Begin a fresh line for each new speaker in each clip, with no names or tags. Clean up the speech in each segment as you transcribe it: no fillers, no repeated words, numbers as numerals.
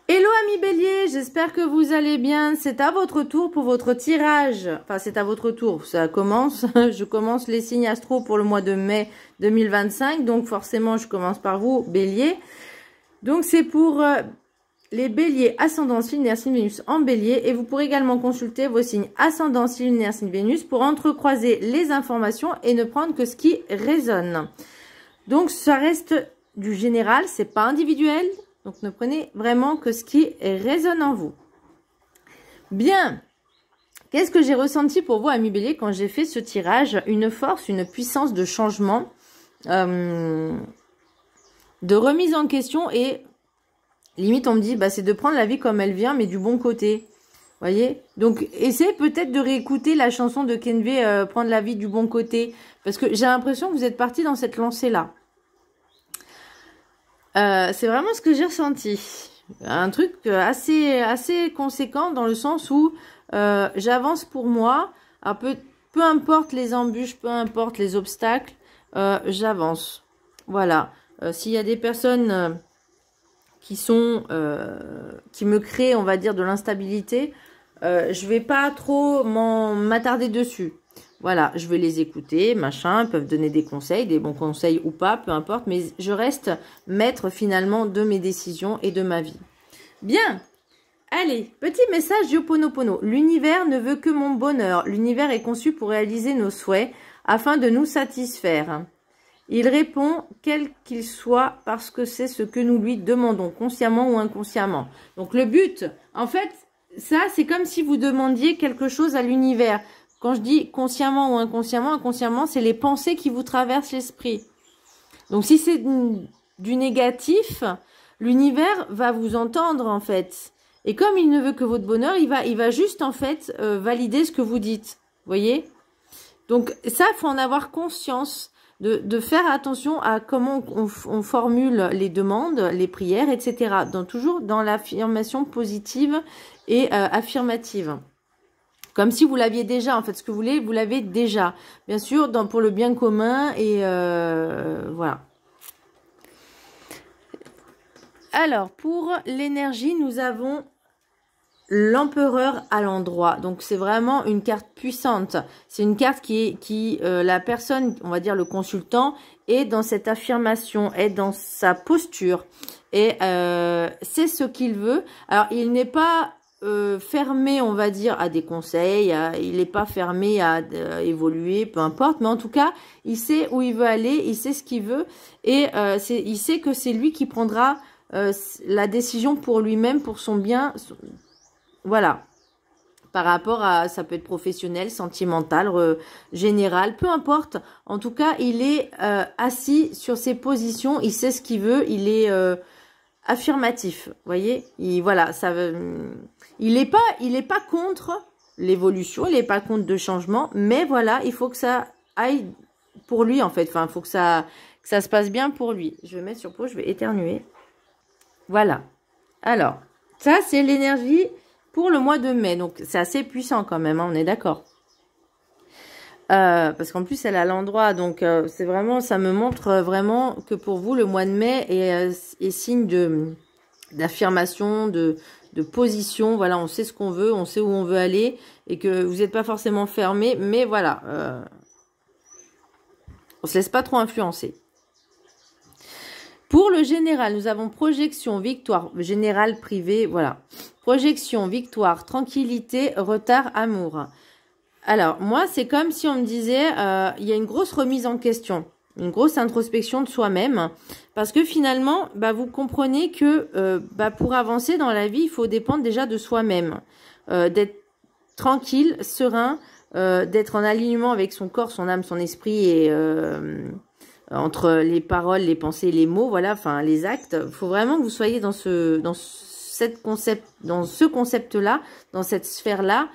Hello amis bélier, j'espère que vous allez bien. C'est à votre tour pour votre tirage. Enfin, c'est à votre tour, ça commence. Je commence les signes astro pour le mois de mai 2025. Donc forcément, je commence par vous, bélier. Donc c'est pour les béliers ascendant signe lunaire signe Vénus en bélier. Et vous pourrez également consulter vos signes ascendant signe lunaire signe Vénus pour entrecroiser les informations et ne prendre que ce qui résonne. Donc ça reste du général, c'est pas individuel. Donc, ne prenez vraiment que ce qui résonne en vous. Bien. Qu'est-ce que j'ai ressenti pour vous, amis bélier, quand j'ai fait ce tirage? Une force, une puissance de changement, de remise en question et limite, on me dit, bah, c'est de prendre la vie comme elle vient, mais du bon côté. Voyez? Donc, essayez peut-être de réécouter la chanson de Kenvé, prendre la vie du bon côté. Parce que j'ai l'impression que vous êtes parti dans cette lancée-là. C'est vraiment ce que j'ai ressenti. Un truc assez conséquent dans le sens où j'avance pour moi. Alors peu importe les embûches, peu importe les obstacles, j'avance. Voilà. S'il y a des personnes qui me créent, on va dire, de l'instabilité, je vais pas trop m'attarder dessus. Voilà, je vais les écouter, machin, ils peuvent donner des conseils, des bons conseils ou pas, peu importe, mais je reste maître finalement de mes décisions et de ma vie. Bien, allez, petit message d'Ho'oponopono. L'univers ne veut que mon bonheur. L'univers est conçu pour réaliser nos souhaits afin de nous satisfaire. Il répond quel qu'il soit parce que c'est ce que nous lui demandons, consciemment ou inconsciemment. Donc le but, en fait, ça c'est comme si vous demandiez quelque chose à l'univers. Quand je dis consciemment ou inconsciemment, inconsciemment, c'est les pensées qui vous traversent l'esprit. Donc, si c'est du négatif, l'univers va vous entendre, en fait. Et comme il ne veut que votre bonheur, il va juste, en fait, valider ce que vous dites. Vous voyez? Donc, ça, il faut en avoir conscience, de faire attention à comment on formule les demandes, les prières, etc. Donc, toujours dans l'affirmation positive et affirmative. Comme si vous l'aviez déjà, en fait, ce que vous voulez, vous l'avez déjà. Bien sûr, pour le bien commun et voilà. Alors, pour l'énergie, nous avons l'empereur à l'endroit. Donc, c'est vraiment une carte puissante. C'est une carte qui la personne, on va dire le consultant, est dans cette affirmation, est dans sa posture. Et c'est ce qu'il veut. Alors, il n'est pas... fermé, on va dire, à des conseils, il n'est pas fermé à évoluer, peu importe, mais en tout cas, il sait où il veut aller, il sait ce qu'il veut, et il sait que c'est lui qui prendra la décision pour lui-même, pour son bien, voilà, par rapport à, ça peut être professionnel, sentimental, général, peu importe, en tout cas, il est assis sur ses positions, il sait ce qu'il veut, il est... affirmatif, voyez, voilà, ça il est pas contre l'évolution, il est pas contre de changement, mais voilà, il faut que ça aille pour lui en fait, enfin, il faut que ça se passe bien pour lui. Je vais mettre sur pause, je vais éternuer. Voilà. Alors, ça c'est l'énergie pour le mois de mai, donc c'est assez puissant quand même, hein, on est d'accord. Parce qu'en plus elle est à l'endroit, donc c'est vraiment, ça me montre vraiment que pour vous le mois de mai est signe d'affirmation, de position. Voilà, on sait ce qu'on veut, on sait où on veut aller et que vous n'êtes pas forcément fermé, mais voilà, on se laisse pas trop influencer. Pour le général, nous avons projection, victoire, général, privé, voilà, projection, victoire, tranquillité, retard, amour. Alors, moi, c'est comme si on me disait, il y a une grosse remise en question, une grosse introspection de soi-même, parce que finalement, bah, vous comprenez que pour avancer dans la vie, il faut dépendre déjà de soi-même, d'être tranquille, serein, d'être en alignement avec son corps, son âme, son esprit et entre les paroles, les pensées, les mots, voilà, enfin les actes. Il faut vraiment que vous soyez dans ce concept-là, dans cette sphère-là.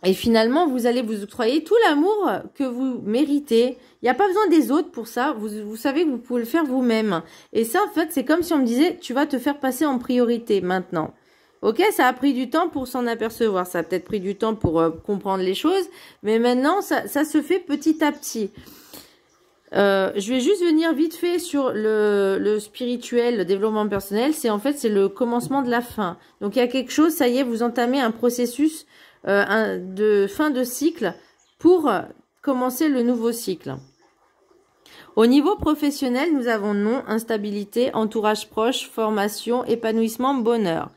Et finalement, vous allez vous octroyer tout l'amour que vous méritez. Il n'y a pas besoin des autres pour ça. Vous savez que vous pouvez le faire vous-même. Et ça, en fait, c'est comme si on me disait, tu vas te faire passer en priorité maintenant. Ok, ça a pris du temps pour s'en apercevoir. Ça a peut-être pris du temps pour comprendre les choses. Mais maintenant, ça se fait petit à petit. Je vais juste venir vite fait sur le spirituel, le développement personnel. C'est en fait, c'est le commencement de la fin. Donc, il y a quelque chose, ça y est, vous entamez un processus de fin de cycle pour commencer le nouveau cycle. Au niveau professionnel, nous avons nom, instabilité, entourage proche, formation, épanouissement, bonheur.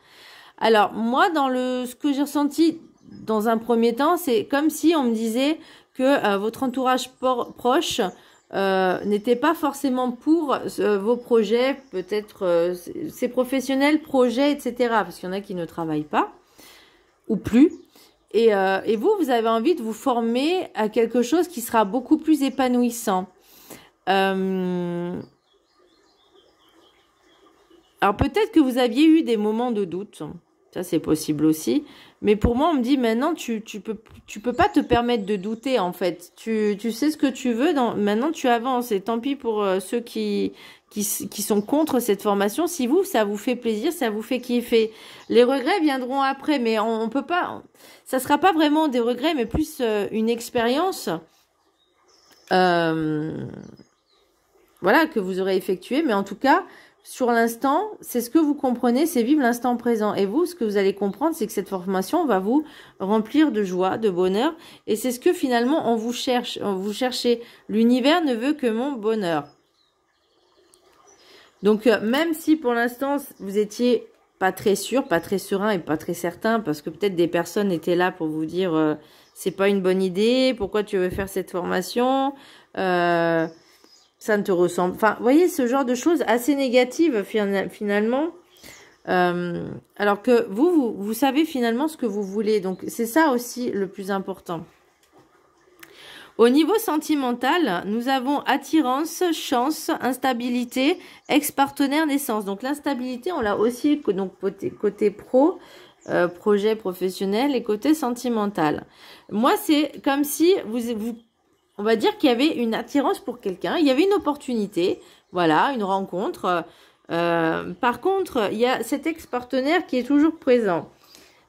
Alors, moi, ce que j'ai ressenti dans un premier temps, c'est comme si on me disait que votre entourage proche n'était pas forcément pour vos projets, peut-être ces professionnels, projets, etc. Parce qu'il y en a qui ne travaillent pas ou plus. Et vous avez envie de vous former à quelque chose qui sera beaucoup plus épanouissant. Alors peut-être que vous aviez eu des moments de doute. Ça, c'est possible aussi. Mais pour moi, on me dit maintenant, tu peux pas te permettre de douter, en fait. Tu sais ce que tu veux. Maintenant, tu avances. Et tant pis pour ceux qui sont contre cette formation. Si ça vous fait plaisir, ça vous fait kiffer. Les regrets viendront après. Mais on peut pas... Ça sera pas vraiment des regrets, mais plus une expérience voilà, que vous aurez effectuée. Mais en tout cas... Sur l'instant, c'est ce que vous comprenez, c'est vivre l'instant présent. Et vous, ce que vous allez comprendre, c'est que cette formation va vous remplir de joie, de bonheur. Et c'est ce que finalement, on vous cherchez. L'univers ne veut que mon bonheur. Donc, même si pour l'instant, vous étiez pas très sûr, pas très serein et pas très certain, parce que peut-être des personnes étaient là pour vous dire c'est pas une bonne idée, pourquoi tu veux faire cette formation ça ne te ressemble. Enfin, vous voyez, ce genre de choses assez négatives, finalement. Alors que vous savez finalement ce que vous voulez. Donc, c'est ça aussi le plus important. Au niveau sentimental, nous avons attirance, chance, instabilité, ex-partenaire, naissance. Donc, l'instabilité, on l'a aussi donc, côté pro, projet professionnel et côté sentimental. Moi, c'est comme si on va dire qu'il y avait une attirance pour quelqu'un, il y avait une opportunité, voilà, une rencontre. Par contre, il y a cet ex-partenaire qui est toujours présent.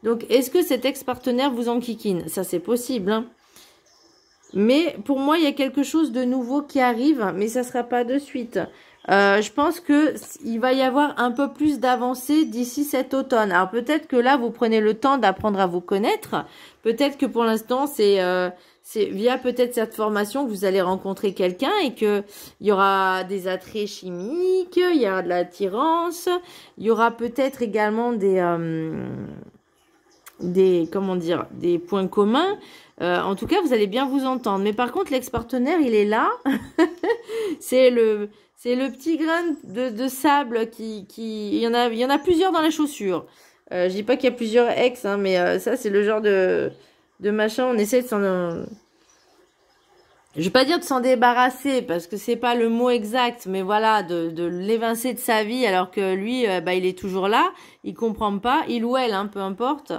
Donc, est-ce que cet ex-partenaire vous enquiquine? Ça, c'est possible, hein. Mais pour moi, il y a quelque chose de nouveau qui arrive, mais ça ne sera pas de suite. Je pense qu'il va y avoir un peu plus d'avancée d'ici cet automne. Alors, peut-être que là, vous prenez le temps d'apprendre à vous connaître. Peut-être que pour l'instant, c'est via peut-être cette formation que vous allez rencontrer quelqu'un et que il y aura des attraits chimiques, il y aura de l'attirance, il y aura peut-être également des points communs. En tout cas, vous allez bien vous entendre. Mais par contre, l'ex-partenaire, il est là. C'est le petit grain de sable il y en a plusieurs dans la chaussure. Je dis pas qu'il y a plusieurs ex, hein, mais ça, c'est le genre de machin, on essaie de s'en... Je vais pas dire de s'en débarrasser, parce que c'est pas le mot exact, mais voilà, de l'évincer de sa vie, alors que lui, il est toujours là, il comprend pas, il ou elle, hein, peu importe.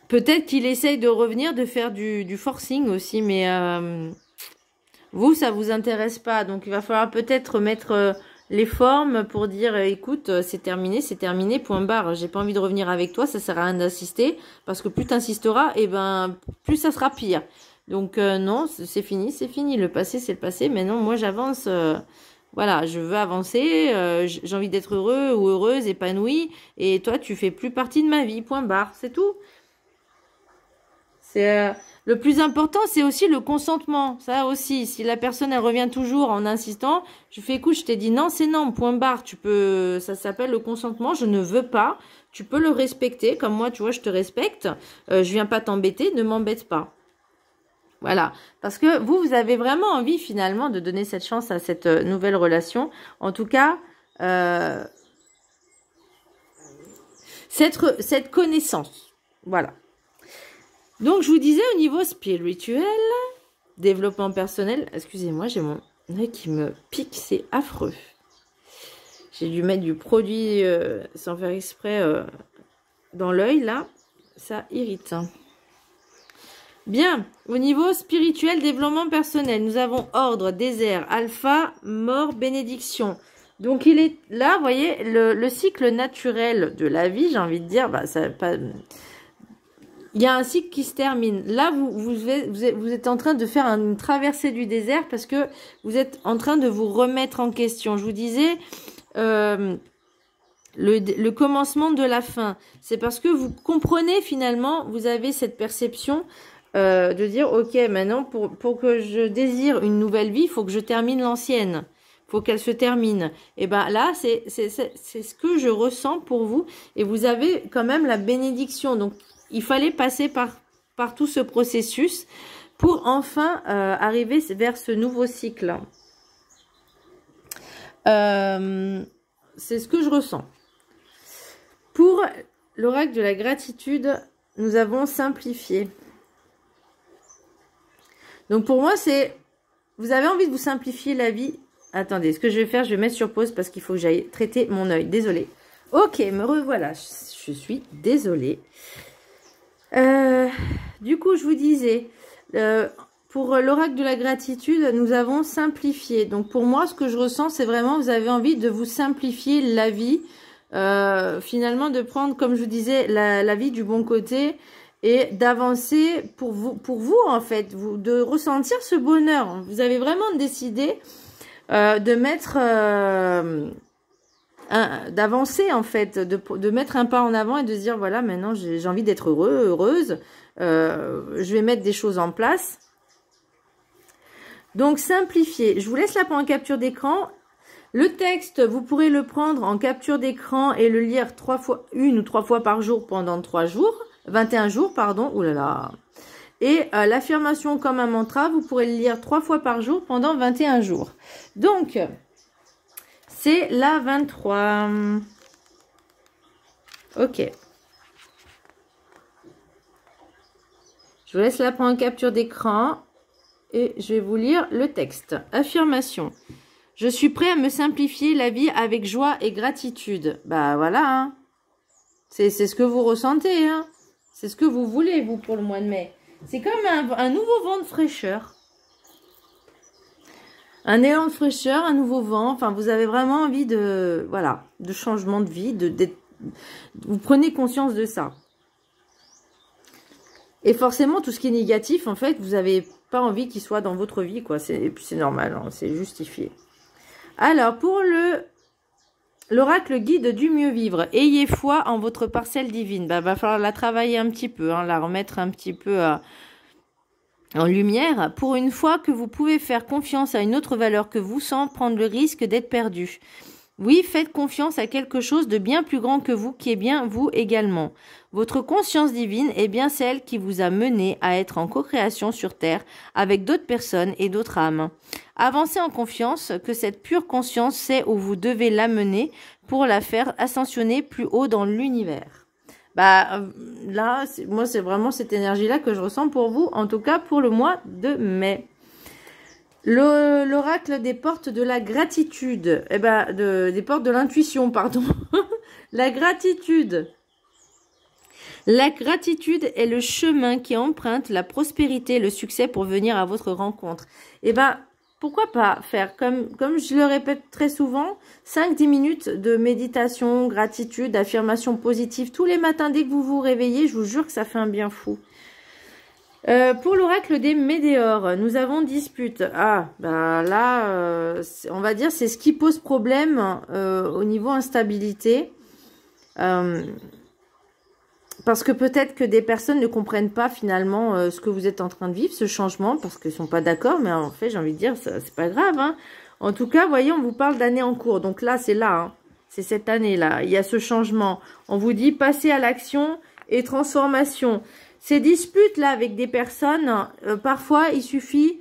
Peut-être qu'il essaye de revenir, de faire du forcing aussi, mais vous, ça vous intéresse pas, donc il va falloir peut-être mettre... les formes pour dire écoute c'est terminé point barre, j'ai pas envie de revenir avec toi, ça sert à rien d'insister parce que plus t'insisteras et plus ça sera pire. Donc non, c'est fini, le passé c'est le passé. Maintenant moi j'avance, voilà, je veux avancer, j'ai envie d'être heureux ou heureuse, épanouie, et toi tu fais plus partie de ma vie, point barre, c'est tout. C'est le plus important, c'est aussi le consentement. Ça aussi, si la personne elle revient toujours en insistant, je fais écoute, je t'ai dit non, c'est non, point barre. Ça s'appelle le consentement. Je ne veux pas. Tu peux le respecter, comme moi, tu vois, je te respecte. Je viens pas t'embêter, ne m'embête pas. Voilà, parce que vous avez vraiment envie finalement de donner cette chance à cette nouvelle relation. En tout cas, cette connaissance. Voilà. Donc, je vous disais au niveau spirituel, développement personnel, excusez-moi, j'ai mon œil qui me pique, c'est affreux. J'ai dû mettre du produit sans faire exprès dans l'œil, là, ça irrite. Bien, au niveau spirituel, développement personnel, nous avons ordre, désert, alpha, mort, bénédiction. Donc, il est là, vous voyez, le cycle naturel de la vie, j'ai envie de dire, ça pas... il y a un cycle qui se termine. Là, vous êtes en train de faire une traversée du désert parce que vous êtes en train de vous remettre en question. Je vous disais, le commencement de la fin. C'est parce que vous comprenez finalement, vous avez cette perception de dire, ok, maintenant, pour que je désire une nouvelle vie, il faut que je termine l'ancienne. Il faut qu'elle se termine. Et ben là, c'est ce que je ressens pour vous. Et vous avez quand même la bénédiction. Donc, il fallait passer par tout ce processus pour enfin arriver vers ce nouveau cycle. C'est ce que je ressens. Pour l'oracle de la gratitude, nous avons simplifié. Donc pour moi, c'est... Vous avez envie de vous simplifier la vie. Attendez, ce que je vais faire, je vais mettre sur pause parce qu'il faut que j'aille traiter mon œil. Désolée. Ok, me revoilà. Je suis désolée. Du coup, je vous disais, pour l'oracle de la gratitude, nous avons simplifié. Donc pour moi, ce que je ressens, c'est vraiment, vous avez envie de vous simplifier la vie. Finalement, de prendre, comme je vous disais, la vie du bon côté et d'avancer pour vous en fait, de ressentir ce bonheur. Vous avez vraiment décidé de mettre... d'avancer en fait, de mettre un pas en avant et de se dire voilà, maintenant j'ai envie d'être heureuse, je vais mettre des choses en place. Donc simplifier, je vous laisse là pour une capture d'écran. Le texte, vous pourrez le prendre en capture d'écran et le lire une ou trois fois par jour pendant 21 jours, pardon, oulala. Et l'affirmation comme un mantra, vous pourrez le lire 3 fois par jour pendant 21 jours. Donc, c'est la 23. Ok. Je vous laisse là prendre une capture d'écran et je vais vous lire le texte. Affirmation. Je suis prêt à me simplifier la vie avec joie et gratitude. Bah voilà, hein. C'est ce que vous ressentez, hein. C'est ce que vous voulez, vous, pour le mois de mai. C'est comme un nouveau vent de fraîcheur. Un élan de fraîcheur, un nouveau vent. Enfin, vous avez vraiment envie de, voilà, de changement de vie. Vous prenez conscience de ça. Et forcément, tout ce qui est négatif, en fait, vous n'avez pas envie qu'il soit dans votre vie, quoi. C'est normal, hein, c'est justifié. Alors, pour l'oracle guide du mieux vivre, ayez foi en votre parcelle divine. Bah, va falloir la travailler un petit peu, hein, la remettre un petit peu en lumière. Pour une fois que vous pouvez faire confiance à une autre valeur que vous sans prendre le risque d'être perdu. Oui, faites confiance à quelque chose de bien plus grand que vous, qui est bien vous également. Votre conscience divine est bien celle qui vous a mené à être en co-création sur Terre avec d'autres personnes et d'autres âmes. Avancez en confiance que cette pure conscience sait où vous devez l'amener pour la faire ascensionner plus haut dans l'univers. Bah là, moi c'est vraiment cette énergie-là que je ressens pour vous, en tout cas pour le mois de mai. L'oracle des portes de la gratitude, des portes de l'intuition, pardon. La gratitude. La gratitude est le chemin qui emprunte la prospérité et le succès pour venir à votre rencontre. Pourquoi pas faire, comme je le répète très souvent, 5-10 minutes de méditation, gratitude, affirmation positive tous les matins dès que vous vous réveillez, je vous jure que ça fait un bien fou. Pour l'oracle des météores, nous avons dispute. Ah, bah là, on va dire c'est ce qui pose problème au niveau instabilité. Parce que peut-être que des personnes ne comprennent pas finalement ce que vous êtes en train de vivre, ce changement, parce qu'ils ne sont pas d'accord. Mais en fait, j'ai envie de dire, c'est pas grave. Hein. En tout cas, voyez, on vous parle d'année en cours. Donc là, c'est là. Hein. C'est cette année-là. Il y a ce changement. On vous dit, passez à l'action et transformation. Ces disputes-là avec des personnes, parfois, il suffit...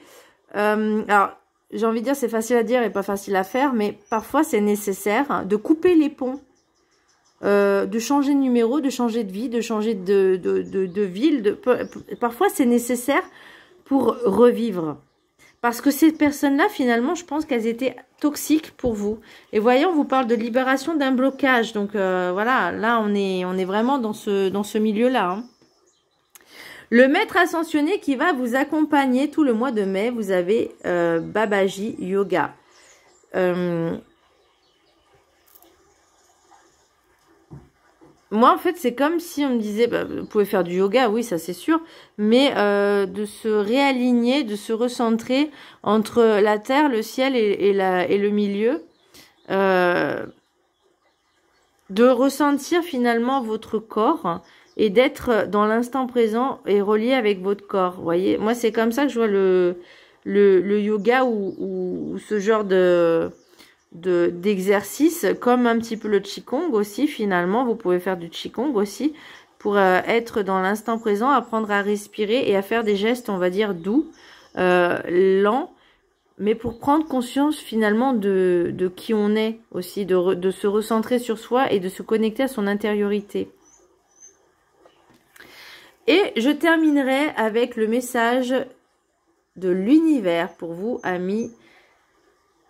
alors, j'ai envie de dire, c'est facile à dire et pas facile à faire, mais parfois, c'est nécessaire de couper les ponts, de changer de numéro, de changer de vie, de changer de ville. Parfois, c'est nécessaire pour revivre. Parce que ces personnes-là, finalement, je pense qu'elles étaient toxiques pour vous. Et voyez, on vous parle de libération d'un blocage. Donc, voilà, là, on est vraiment dans ce milieu-là, hein. Le maître ascensionné qui va vous accompagner tout le mois de mai, vous avez Babaji Yoga. moi, en fait, c'est comme si on me disait, bah, vous pouvez faire du yoga, oui, ça c'est sûr, mais de se réaligner, de se recentrer entre la terre, le ciel et le milieu. De ressentir finalement votre corps et d'être dans l'instant présent et relié avec votre corps. Vous voyez, moi, c'est comme ça que je vois le yoga ou ce genre d'exercice, comme un petit peu le Qigong aussi, finalement. Vous pouvez faire du Qigong aussi pour être dans l'instant présent, apprendre à respirer et à faire des gestes, on va dire, doux, lents, mais pour prendre conscience finalement de qui on est aussi, de se recentrer sur soi et de se connecter à son intériorité. Et je terminerai avec le message de l'univers pour vous, amis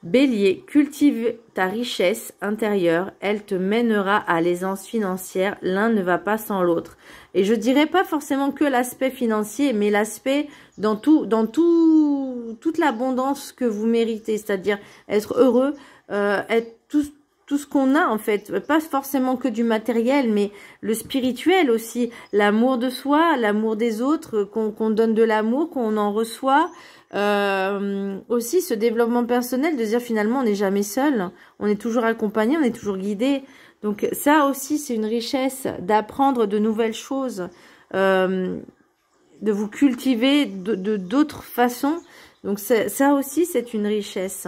Bélier. Cultive ta richesse intérieure, elle te mènera à l'aisance financière, l'un ne va pas sans l'autre. Et je dirais pas forcément que l'aspect financier, mais l'aspect dans toute l'abondance que vous méritez, c'est-à-dire être heureux, être tout ce qu'on a en fait, pas forcément que du matériel, mais le spirituel aussi, l'amour de soi, l'amour des autres, qu'on donne de l'amour, qu'on en reçoit. Aussi ce développement personnel, de dire finalement on n'est jamais seul, on est toujours accompagné, on est toujours guidé. Donc ça aussi c'est une richesse d'apprendre de nouvelles choses, de vous cultiver d'autres façons. Donc ça aussi c'est une richesse,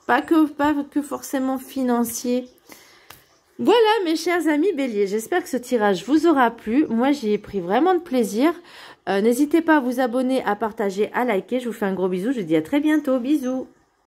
pas que forcément financier. Voilà mes chers amis Bélier, j'espère que ce tirage vous aura plu. Moi j'y ai pris vraiment de plaisir. N'hésitez pas à vous abonner, à partager, à liker. Je vous fais un gros bisou, je vous dis à très bientôt, bisous.